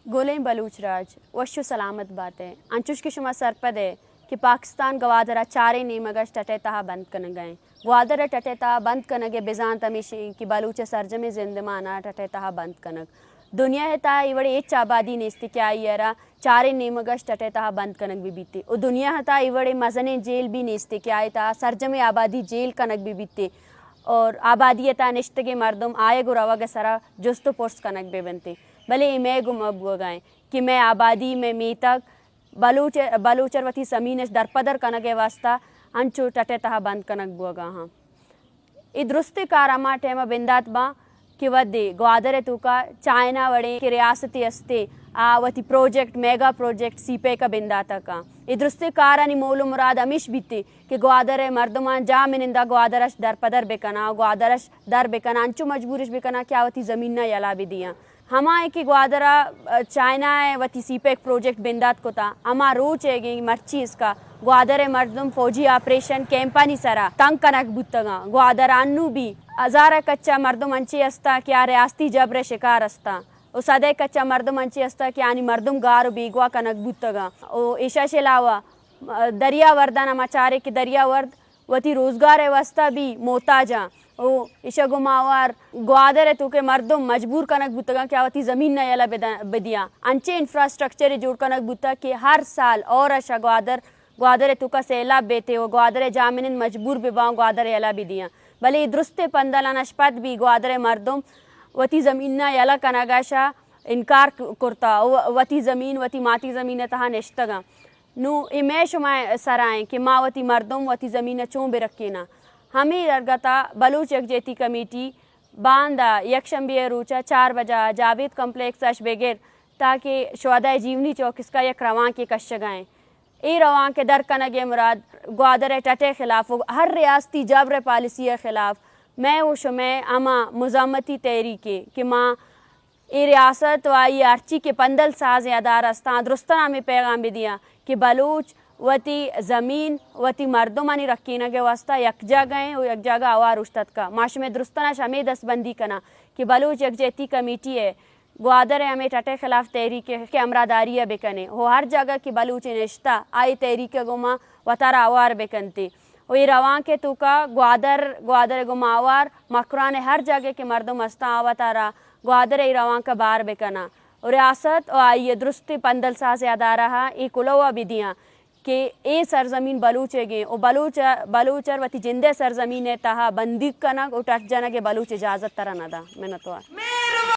गोले बलूच राज वशु सलामत बातें अंचुश की शुमा सरपदे कि पाकिस्तान गवादरा चारे नीमगश टटे तहा बंद कन गए ग्वादर टटे तहा बंद कनगे बेजान तमिशी कि बलूच सरजमी जिंदमाना टटे तहा बंद कनग दुनिया है ता इवड़े एच आबादी नेस्ती क्या यरा चारे नीमगश टटे तहा बंद कनक भी बीते और दुनिया है ता इवड़े मजने जेल भी नेस्ती क्या ता सरजमी आबादी जेल कनक भी बीते और आबादियता निश्तगे मर्दम आए गुरावग सरा जुस्त पोस्ट कनक बे बनते भले मैं गुमगाएं कि मैं आबादी में मी तक बलूचरवती समीनश दरपदर कनगे वास्ता अंचु टटे तहा बंद कनक बुगा हाँ इदरुस्ती कारमा टेम बिंदात बा कि वद्दी ग्वादरे तुका चाइना वड़े की रियासती अस्ते वती प्रोजेक्ट मेगा प्रोजेक्ट सीपे का बिंदाता का इदरुस्ती कारानी मोलू मुराद अमिश बीती कि ग्वादरे मर्दमान जामिनिंदा ग्वादरश दरपदर बेकना ग्वादरश दर बेकना अंचु मजबूरिश बेकना क्या वती ज़मीन न यला भी दिया हमा एक ग्वादरा चाइना वती सीपेक प्रोजेक्ट बिंदात को था हमा रोच है मर्ची इसका ग्वादरे मर्दम फौजी ऑपरेशन कैंपानी सरा तंग कनक बुत्तगा ग्वादरा अन्नू भी हजारा कच्चा मर्दम अंची अस्ता क्या रियासती जबर शिकार अस्ता ओ सदे कच्चा मर्दम अंची अस्ता क्या आनी मर्दम गार बीगवा कनक बुत्तगा ओ ईशा शेलावा दरिया वर्दा नमाचारे की दरिया वर्द वती रोजगार व्यवस्था भी मोहताजा ओ ईशा गुमावार ग्वादर है तो के मर्दम मजबूर कनक बुतगा क्या वती ज़मीन न यला बेदिया अंचे इंफ्रास्ट्रक्चर जोड़ कनक बुता कि हर साल और अशा ग्वादर है तो का सैलाब बेते हो ग्वादर जामिन मजबूर बेबाओ ग्वादर यला भी दिया भले दुरुस्ते पंदला नशपत भी ग्वादर मर्दम वती ज़मीन न यला कनगाशा इनकार करता वती ज़मीन वती माती ज़मीन तहा निश्तगा नु इमेश माए सराएं कि माँ वती मर्दम वती ज़मीन चों बे रखीना हमें रगता बलूच यकजेती कमेटी बांदा यकशंबे रूचा 4 बजा जावेद कम्प्लेक्स अश बेगेर ताकि शुहदाए जीवनी चौक इसका यक रवां के कशगाएँ ए रवां के दर कनगे मुराद ग्वादर टटे खिलाफ हर रियासती जबर पॉलिसी के खिलाफ मैं वो शुमे अमा मुज़ामती तहरीके कि माँ ए रियासत वाई अर्ची के पंदल साज अदार अस्ता दुरुस्तना में पैगाम भी दिया कि बलूच वती ज़मीन वती मर्दमानी रखीना के वास्ता यक जगह और यक जगह आवार उश्तत का माश में दुरुस्तना शमे दस्तबंदी कना कि बलूच यकजेती कमेटी है ग्वादर हमें टटे खिलाफ तहरीक के अमरादारिया बेकने हो हर जगह की बलूच निश्ता आई तहरीक गुमा वतारा आवार बेकनते और ये रवां के तुका ग्वादर गुमावार मकरान हर जगह के मर्दम अस्ता आवतारा ग्वादर ई रवां का बार बेकना और रियासत और आइए दुरुस्ती पंदल सा से अदा रहा ये कुलवा विधियाँ कि ए सरजमीन बलूचे गे और बलूचर वती जिंदे सरजमीन है तहा बंदी कनक और टट जना के बलूच इजाज़त तरह नदा मैंने तो